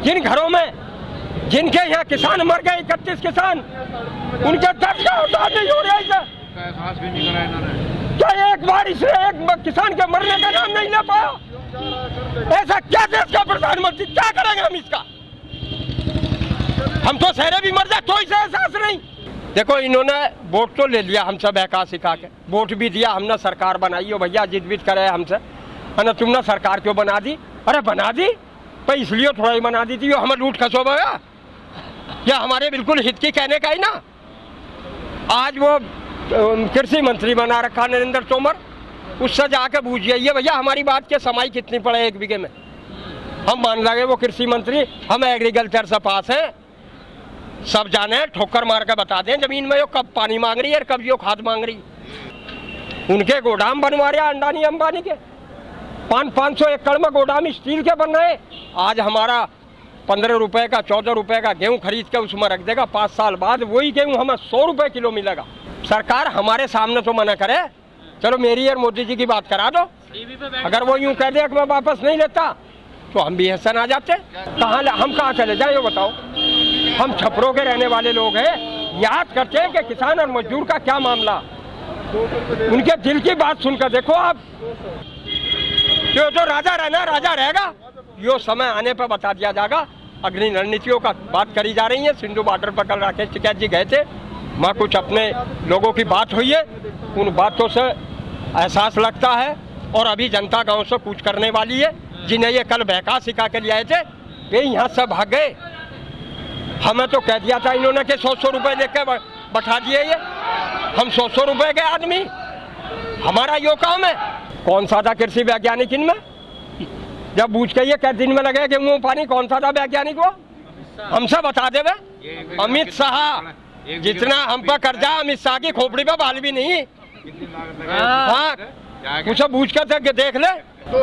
जिन घरों में जिनके यहाँ किसान मर गए 31 किसान, उनके दर्द का एहसास नहीं हो रहा है। एहसास भी नहीं करा इन्होंने। क्या एक बार इसने एक किसान के मरने का नाम नहीं ले पाया? ऐसा क्या देश का प्रधानमंत्री, क्या करेंगे हम इसका? हम तो शहरे भी मर जाए तो इसे एहसास नहीं। देखो, इन्होंने वोट तो ले लिया हमसे बहका सिखा के, वोट भी दिया, हमने सरकार बनाई हो भैया, जिद विद करे हमसे, है तुमने सरकार क्यों बना दी? अरे बना दी पर इसलिए थोड़ा ही बना दी थी, हमें लूट खसोबेगा या हमारे बिल्कुल हित की कहने का ही ना। आज वो कृषि मंत्री बना रखा नरेंद्र तोमर, उससे जाके पूछ जाइए भैया हमारी बात के समाई कितनी पड़े 1 बीघे में। हम मान लगे वो कृषि मंत्री, हम एग्रीकल्चर से पास हैं, सब जाने, ठोकर मार के बता दें जमीन में यो कब पानी मांग रही है और कब यो खाद मांग रही। उनके गोदाम बनवा रहे अंडानी अंबानी के, 500 एकड़ में गोदाम स्टील के बन रहे। आज हमारा 15 रुपए का 14 रुपए का गेहूं खरीद के उसमें रख देगा, 5 साल बाद वही गेहूं हमें 100 रुपए किलो मिलेगा। सरकार हमारे सामने तो मना करे, चलो मेरी और मोदी जी की बात करा दो, अगर वो यूं कह दे कि मैं वापस नहीं लेता तो हम भी हसन आ जाते। हम कहाँ चले जाए ये बताओ? हम छपरों के रहने वाले लोग हैं, याद करते हैं कि किसान और मजदूर का क्या मामला। उनके दिल की बात सुनकर देखो आप, जो राजा रहना राजा रहेगा, यो समय आने पर बता दिया जाएगा। अग्नि रणनीतियों का बात करी जा रही है। सिंधु बॉर्डर पर कल राकेश टिकैत जी गए थे, वहाँ कुछ अपने लोगों की बात हुई है, उन बातों से एहसास लगता है। और अभी जनता गांव से कूच करने वाली है। जिन्हें ये कल बहका सिखा के लिए आए थे वे यहाँ से भाग गए। हमें तो कह दिया था इन्होंने कि 100 रुपए लेके बैठा दिए ये, हम 100 रुपए के आदमी, हमारा यो काम है। कौन सा था कृषि वैज्ञानिक इनमें? जब पूछ के ये कै दिन में लगे गेहूं पानी, कौन सा था वैज्ञानिक वो? हमसे बता देवे। अमित शाह जितना हम पर कर्जा, अमित शाह की खोपड़ी पे बाल भी नहीं। हाँ, कुछ पूछ कर देख ले,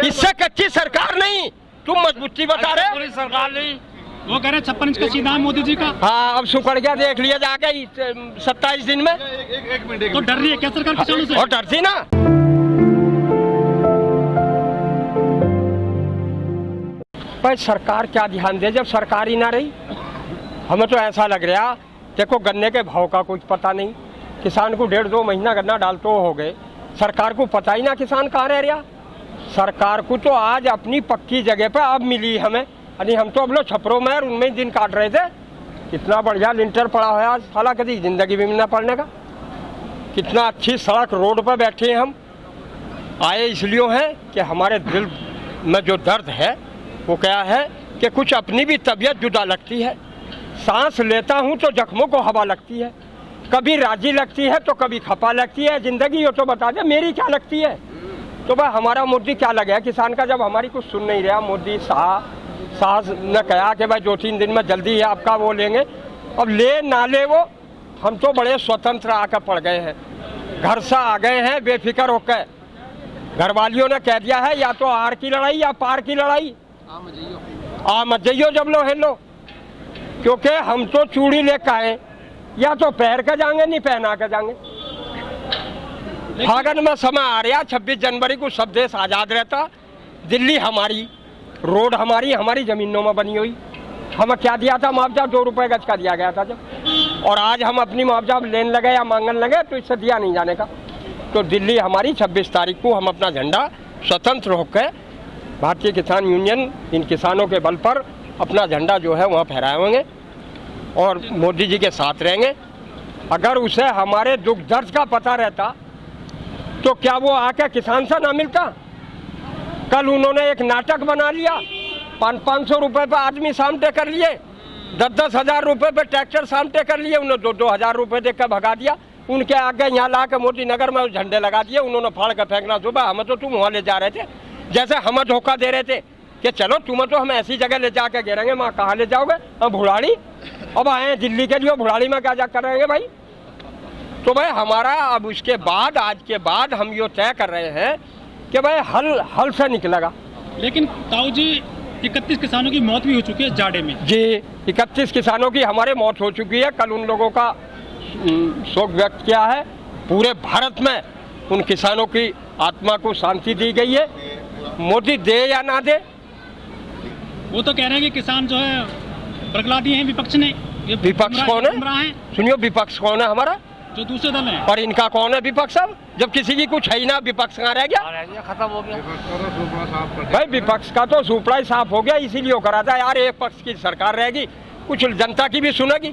इससे कच्ची सरकार नहीं, तुम मजबूती बता रहे। सरकार नहीं, वो कह रहे 56 इंच का सीधा है मोदी जी का। हाँ, अब सुकड़ गया, देख लिया जाके 27 दिन में। एक मिनट, तो डर रही है क्या सरकार किसानों से? और डरती ना। पर सरकार क्या ध्यान दे जब सरकार ही ना रही? हमें तो ऐसा लग रहा, देखो गन्ने के भाव का कुछ पता नहीं, किसान को 1.5-2 महीना गन्ना डालते हो गए, सरकार को पता ही ना किसान कहाँ रह रहा। सरकार को तो आज अपनी पक्की जगह पे अब मिली हमें, यानी हम तो अब लोग छपरों में उनमें दिन काट रहे थे। कितना बढ़िया लिंटर पड़ा है आज, साला कभी जिंदगी भी मिलना पड़ने का। कितना अच्छी सड़क रोड पर बैठे हम आए, इसलिए हैं कि हमारे दिल में जो दर्द है वो क्या है कि कुछ अपनी भी तबीयत जुदा लगती है। सांस लेता हूँ तो जख्मों को हवा लगती है, कभी राजी लगती है तो कभी खपा लगती है। जिंदगी हो तो बता दे मेरी क्या लगती है। तो भाई हमारा मोदी क्या लगे किसान का, जब हमारी कुछ सुन नहीं रहा। मोदी साहब ने कहा कि भाई 2-3 दिन में जल्दी है आपका वो लेंगे, अब ले ना ले वो, हम तो बड़े स्वतंत्र आकर पड़ गए हैं, घर से आ गए हैं बेफिक्र होकर। घर वालियों ने कह दिया है या तो आर की लड़ाई या पार की लड़ाई, आ मत जाइयो जब लो हेलो, क्योंकि हम तो चूड़ी लेकर आए, या तो पहन के जाएंगे नहीं पहना के जाएंगे। फागन में समय आ रहा, 26 जनवरी को सब देश आज़ाद रहता, दिल्ली हमारी, रोड हमारी, हमारी जमीनों में बनी हुई। हमें क्या दिया था मुआवजा? 2 रुपए गज का दिया गया था जब, और आज हम अपनी मुआवजा लेने लगे या मांगने लगे तो इससे दिया नहीं जाने का। तो दिल्ली हमारी, 26 तारीख को हम अपना झंडा स्वतंत्र होकर भारतीय किसान यूनियन इन किसानों के बल पर अपना झंडा जो है वहाँ फहराएंगे और मोदी जी के साथ रहेंगे। अगर उसे हमारे दुख दर्द का पता रहता तो क्या वो आके किसान से ना मिलता? कल उन्होंने एक नाटक बना लिया, 500 रुपए पे आदमी सामटे कर लिए, 10-10 हज़ार रुपए पे ट्रैक्टर सामटे कर लिए, उन्होंने 2-2 हज़ार रुपए देकर भगा दिया। उनके आगे यहाँ ला के मोदी नगर में झंडे लगा दिए, उन्होंने फाड़ कर फेंकना सुबह। हमें तो तुम वहाँ ले जा रहे थे, जैसे हमें धोखा दे रहे थे कि चलो तुम्हें तो हम ऐसी जगह ले जाके गिरेंगे। वहाँ कहाँ ले जाओगे? हम भुलाड़ी, अब आए हैं दिल्ली के लिए, भुलाड़ी में क्या जा कर रहेंगे भाई? तो भाई हमारा अब उसके बाद, आज के बाद हम ये तय कर रहे हैं कि भाई हल से निकलेगा। लेकिन ताऊ जी 31 किसानों की मौत भी हो चुकी है जाड़े में। जी, 31 किसानों की हमारे मौत हो चुकी है। कल उन लोगों का शोक व्यक्त किया है। पूरे भारत में उन किसानों की आत्मा को शांति दी गई है। मोदी दे या ना दे, वो तो कह रहे हैं कि किसान जो है बरगला दिए हैं विपक्ष ने। ये विपक्ष कौन है? गुमराह हैं, सुनियो, विपक्ष कौन है हमारा? जो दूसरे दल हैं। और इनका कौन है विपक्ष? अब जब किसी की कुछ है ही ना, विपक्ष कहाँ रह गया? खत्म हो गया। साफ कर भाई विपक्ष का तो सुपड़ा ही साफ हो गया, इसीलिए वो करा था यार एक पक्ष की सरकार रहेगी, कुछ जनता की भी सुनेगी।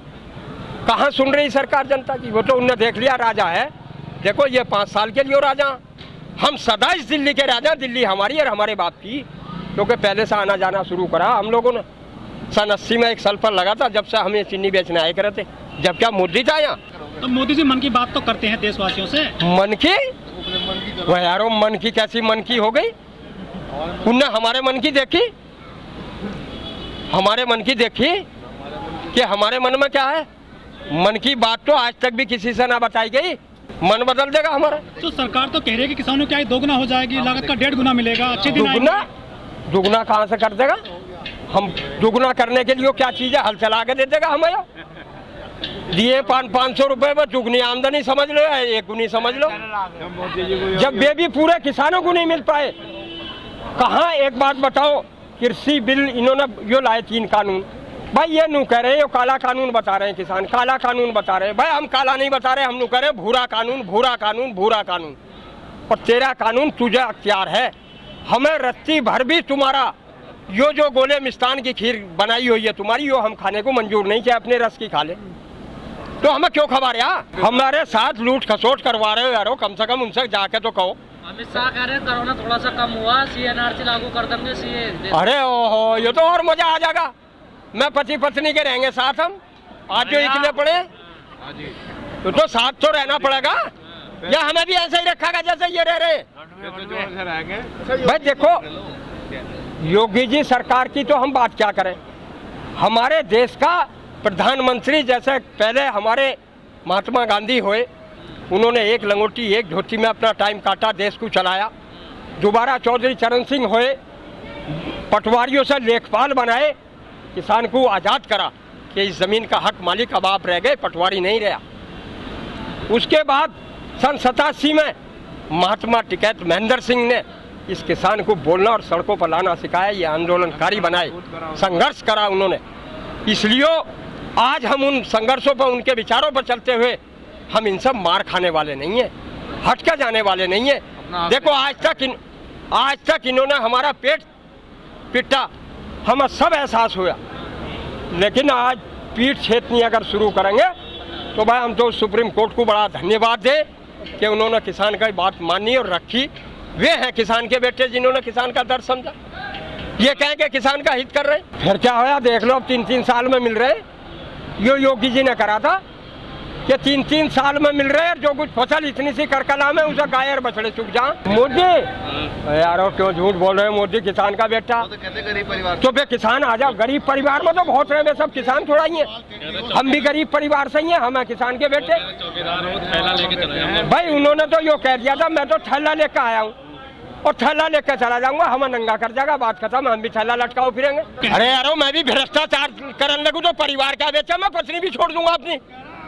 कहाँ सुन रही सरकार जनता की? वो तो उनने देख लिया राजा है, देखो ये 5 साल के लिए राजा, हम सदा इस दिल्ली के राजा, दिल्ली हमारी और हमारे बाप की, क्योंकि पहले से आना जाना शुरू करा हम लोगों ने। सन 80 में एक सल्फर लगा था, जब से हमें चीनी बेचने आए करे थे, जब क्या मोदी था यहाँ। तो मोदी जी मन की बात तो करते हैं देशवासियों से। मन की? वह यारो मन की कैसी मन की हो गई? उनने हमारे मन की देखी? हमारे मन की देखी कि हमारे मन में क्या है? मन की बात तो आज तक भी किसी से ना बताई गई। मन बदल देगा हमारा? तो सरकार तो कह रही है कि किसानों की आय दोगुना हो जाएगी, लागत का 1.5 गुना मिलेगा, अच्छे दिन आएंगे। दुगुना? दुगुना कहाँ से कर देगा? हम दुगुना करने के लिए क्या चीज है? हल चला के दे देगा हमें? दिए 500 रुपए में दुगनी आमदनी समझ लो या 1 गुनी समझ लो। जब वे भी पूरे किसानों को नहीं मिल पाए, कहाँ? एक बात बताओ, कृषि बिल इन्होंने जो लाए 3 कानून, भाई ये नू कह रहे हैं, काला कानून बता रहे हैं किसान, काला कानून बता रहे हैं। भाई हम काला नहीं बता रहे, हम नू कह रहे हैं भूरा कानून, भूरा कानून, भूरा कानून। और तेरा कानून तुझे अख्तियार है, हमें रत्ती भर भी तुम्हारा जो गोले मिष्टान की खीर बनाई हुई है तुम्हारी, यो हम खाने को मंजूर नहीं, चाहे अपने रस की खा ले। तो हमें क्यों खबर यार? हमारे साथ लूट खसोट करवा रहे हो यारो, कम से कम उनसे जाके तो कहो। अमित शाह कह रहे हैं कोरोना थोड़ा सा कम हुआ, CNRC लागू कर देंगे, CA। अरे ओहो, ये तो और मजा आ जाएगा। मैं पति पत्नी के रहेंगे साथ हम, आज जो इकले पड़े तो साथ तो रहना पड़ेगा, या हमें भी ऐसे ही रखा जैसे ये रह रहे। भाई देखो योगी जी सरकार की तो हम बात क्या करें, हमारे देश का प्रधानमंत्री जैसे पहले हमारे महात्मा गांधी हुए, उन्होंने एक लंगोटी एक धोती में अपना टाइम काटा, देश को चलाया। दोबारा चौधरी चरण सिंह हुए, पटवारियों से लेखपाल बनाए, किसान को आज़ाद करा कि इस ज़मीन का हक मालिक अब आप रह गए, पटवारी नहीं रहा। उसके बाद सन 87 में महात्मा टिकैत महेंद्र सिंह ने इस किसान को बोलना और सड़कों पर लाना सिखाया, ये आंदोलनकारी बनाए, संघर्ष करा उन्होंने। इसलिए आज हम उन संघर्षों पर, उनके विचारों पर चलते हुए हम इन सब मार खाने वाले नहीं हैं, हट के जाने वाले नहीं हैं। देखो आज तक इन्होंने हमारा पेट पिटा, हमें सब एहसास हुआ, लेकिन आज पीठ छेदनी अगर शुरू करेंगे तो भाई हम तो सुप्रीम कोर्ट को बड़ा धन्यवाद दें कि उन्होंने किसान की बात मानी और रखी। वे हैं किसान के बेटे जिन्होंने किसान का दर्द समझा। ये कहें कि किसान का हित कर रहे हैं, फिर क्या होया देख लो, अब 3-3 साल में मिल रहे हैं। यो योगी जी ने करा था कि 3-3 साल में मिल रहे हैं, जो कुछ फसल इतनी सी करकला में उसे गाय और बछड़े चुक जा। मोदी यारो क्यों झूठ बोल रहे हैं? मोदी किसान का बेटा तो कहते गरीब परिवार, तो फिर किसान आ जाओ। गरीब परिवार में तो बहुत रहे, सब किसान थोड़ा ही है, हम भी गरीब परिवार से ही हैं, हम हैं किसान के बेटे। भाई उन्होंने तो यो कह दिया था, मैं तो थैला लेकर आया हूँ और थैला लेकर चला जाऊंगा, हमें नंगा कर जाएगा, बात खत्म, हम भी थैला लटकाओ फिरेंगे। अरे यारो मैं भी भ्रष्टाचार करने लगूं तो परिवार क्या बेचा, मैं पत्नी भी छोड़ दूंगा अपनी।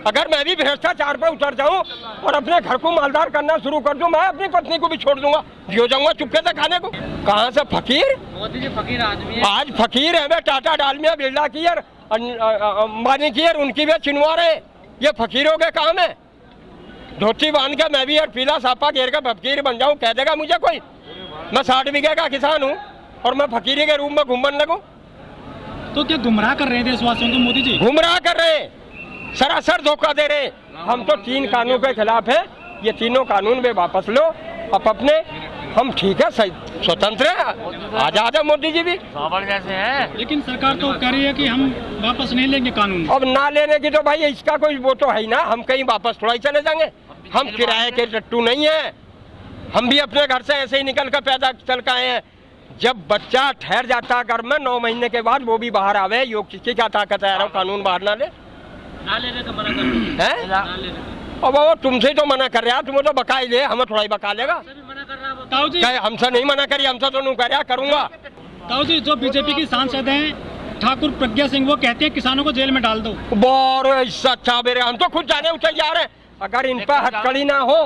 अगर मैं भी भ्रष्टाचार पे उतर जाऊं और अपने घर को मालदार करना शुरू कर दूं, मैं अपनी पत्नी को भी छोड़ दूंगा, जियो जाऊंगा चुपके से खाने को। कहाँ से फकीर? मोदी जी फकीर आदमी है। आज फकीर है वे, टाटा डालमिया बिरला की और अंबानी की और उनकी वे चिनवार है, ये फकीरों के काम है। धोती बांध के मैं भी और पीला सापा घेर के फकीर बन जाऊं, कह देगा मुझे कोई? मैं 60 बीघे का किसान हूँ और मैं फकीरी के रूप में घूमने लगूं? तो क्या गुमराह कर रहे हैं देशवासियों को मोदी जी? गुमराह कर रहे हैं, सरासर धोखा दे रहे हैं। हम तो 3 कानून के खिलाफ है, ये तीनों कानून वे वापस लो। अब अपने हम ठीक है, सही स्वतंत्र है, आजाद है मोदी जी भी जैसे है। लेकिन सरकार तो कह रही है कि हम वापस नहीं लेंगे कानून। अब ना लेने की तो भाई इसका कोई वो तो है ही ना, हम कहीं वापस थोड़ा ही चले जाएंगे, हम किराए के टट्टू नहीं है, हम भी अपने घर से ऐसे ही निकल कर पैदा चल के आए हैं। जब बच्चा ठहर जाता घर में 9 महीने के बाद वो भी बाहर आवे, यो किसकी क्या ताकत है यार, कानून बाहर ना ले, ना लेने का मना कर है? ना लेने का। अब वो तुमसे तो मना कर रहा, तुम्हें तो बका ही ले, हमें थोड़ा ही बका लेगा। मना कर रहा है ताऊ जी, हमसे नहीं मना करी, हमसे तो नहीं कर रहा, करूंगा। ताऊ जी जो बीजेपी की सांसद हैं ठाकुर प्रज्ञा सिंह, वो कहते हैं किसानों को जेल में डाल दो। बहुत इससे अच्छा मेरे, हम तो खुद जाने तैयार है। अगर इन पर हथकड़ी ना हो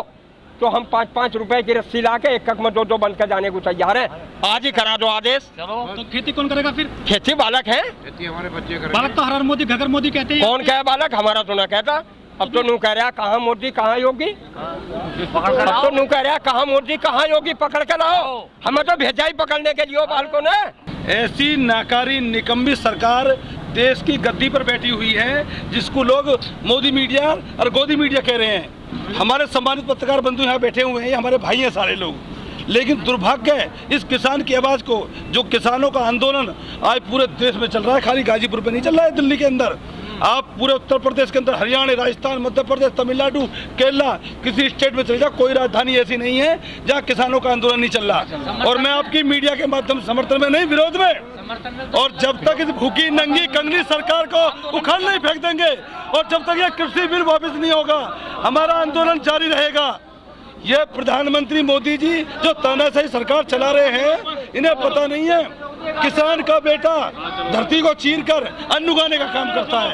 तो हम 5-5 रुपए की रस्सी ला के एक में 2-2 बंद कर जाने को तैयार है। आज ही करा दो आदेश। तो खेती कौन करेगा फिर? खेती बालक है, खेती हमारे बच्चे करेंगे। बालक तो हर हर मोदी घगर मोदी कहते हैं। कौन कहे बालक? हमारा तो ना कहता। अब तो नू कह रहा कहाँ मोदी कहाँ योगी, अब तो नू कह रहा कहाँ मोदी कहाँ योगी, पकड़ के लाओ। हमें तो भेजा ही पकड़ने के लिए बालकों ने। ऐसी नाकारी निकम्मी सरकार देश की गद्दी पर बैठी हुई है जिसको लोग मोदी मीडिया और गोदी मीडिया कह रहे हैं। हमारे सम्मानित पत्रकार बंधु यहाँ बैठे हुए हैं, ये हमारे भाई हैं सारे लोग, लेकिन दुर्भाग्य है इस किसान की आवाज़ को, जो किसानों का आंदोलन आज पूरे देश में चल रहा है, खाली गाजीपुर पे नहीं चल रहा है, दिल्ली के अंदर, आप पूरे उत्तर प्रदेश के अंदर, हरियाणा, राजस्थान, मध्य प्रदेश, तमिलनाडु, केरला, किसी स्टेट में चले जाओ, कोई राजधानी ऐसी नहीं है जहाँ किसानों का आंदोलन नहीं चल रहा। और मैं आपकी मीडिया के माध्यम से समर्थन में नहीं, विरोध में। और जब तक इस भूखी नंगी कंगनी सरकार को उखाड़ नहीं फेंक देंगे और जब तक ये कृषि बिल वापस नहीं होगा, हमारा आंदोलन जारी रहेगा। ये प्रधानमंत्री मोदी जी जो तानाशाही सरकार चला रहे हैं, इन्हें पता नहीं है किसान का बेटा धरती को चीरकर अन्न उगाने का काम करता है।